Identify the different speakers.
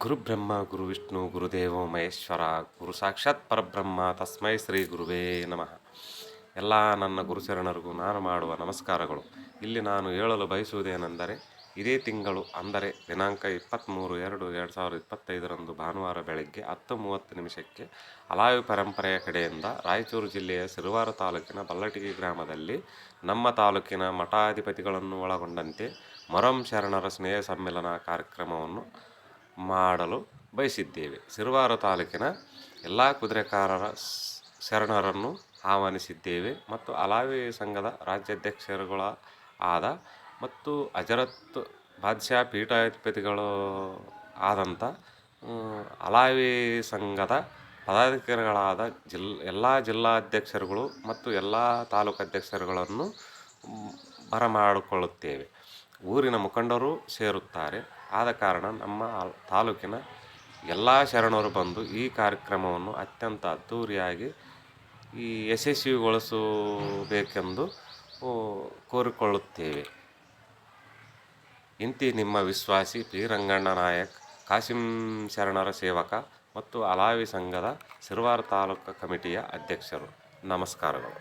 Speaker 1: ಗುರುಬ್ರಹ್ಮ ಗುರು ವಿಷ್ಣು ಗುರುದೇವೋ ಮಹೇಶ್ವರ ಗುರು ಸಾಕ್ಷಾತ್ ಪರಬ್ರಹ್ಮ ತಸ್ಮೈ ಶ್ರೀ ಗುರುವೇ ನಮಃ. ಎಲ್ಲ ನನ್ನ ಗುರುಚರಣರಿಗೂ ನಾನು ಮಾಡುವ ನಮಸ್ಕಾರಗಳು. ಇಲ್ಲಿ ನಾನು ಹೇಳಲು ಬಯಸುವುದೇನೆಂದರೆ, ಇದೇ ತಿಂಗಳು ಅಂದರೆ ದಿನಾಂಕ 23/2/2025 ಭಾನುವಾರ ಬೆಳಗ್ಗೆ 10:30 ಅಲಾವಿ ಪರಂಪರೆಯ ಕಡೆಯಿಂದ ರಾಯಚೂರು ಜಿಲ್ಲೆಯ ಸಿರುವಾರ ತಾಲೂಕಿನ ಬಲ್ಲಟಗಿ ಗ್ರಾಮದಲ್ಲಿ ನಮ್ಮ ತಾಲೂಕಿನ ಮಠಾಧಿಪತಿಗಳನ್ನು ಒಳಗೊಂಡಂತೆ ಮೊರಂ ಶರಣರ ಸ್ನೇಹ ಸಮ್ಮೇಳನ ಕಾರ್ಯಕ್ರಮವನ್ನು ಮಾಡಲು ಬಯಸಿದ್ದೇವೆ. ಸಿರುವಾರ ತಾಲೂಕಿನ ಎಲ್ಲ ಕುದುರೆಕಾರರ ಶರಣರನ್ನು ಆಹ್ವಾನಿಸಿದ್ದೇವೆ ಮತ್ತು ಅಲಾವಿ ಸಂಘದ ರಾಜ್ಯಾಧ್ಯಕ್ಷರುಗಳ ಆದ ಮತ್ತು ಹಜರತ್ ಬಾದ್ಶಾ ಪೀಠಾಧಿಪತಿಗಳು ಆದಂಥ ಅಲಾವಿ ಸಂಘದ ಪದಾಧಿಕಾರಿಗಳಾದ ಎಲ್ಲ ಜಿಲ್ಲಾಧ್ಯಕ್ಷರುಗಳು ಮತ್ತು ಎಲ್ಲ ತಾಲೂಕು ಅಧ್ಯಕ್ಷರುಗಳನ್ನು ಬರಮಾಡಿಕೊಳ್ಳುತ್ತೇವೆ. ಊರಿನ ಮುಖಂಡರು ಸೇರುತ್ತಾರೆ. ಆದ ಕಾರಣ ನಮ್ಮ ತಾಲೂಕಿನ ಎಲ್ಲ ಶರಣರು ಬಂದು ಈ ಕಾರ್ಯಕ್ರಮವನ್ನು ಅತ್ಯಂತ ಅದ್ಧೂರಿಯಾಗಿ ಯಶಸ್ವಿಗೊಳಿಸಬೇಕೆಂದು ಕೋರಿಕೊಳ್ಳುತ್ತೇವೆ. ಇಂತಿ ನಿಮ್ಮ ವಿಶ್ವಾಸಿ ಪಿ ರಂಗಣ್ಣ ನಾಯಕ್, ಕಾಸಿಂ ಶರಣರ ಸೇವಕ ಮತ್ತು ಅಲಾವಿ ಸಂಘದ ಸಿರುವಾರ ತಾಲೂಕು ಕಮಿಟಿಯ ಅಧ್ಯಕ್ಷರು. ನಮಸ್ಕಾರಗಳು.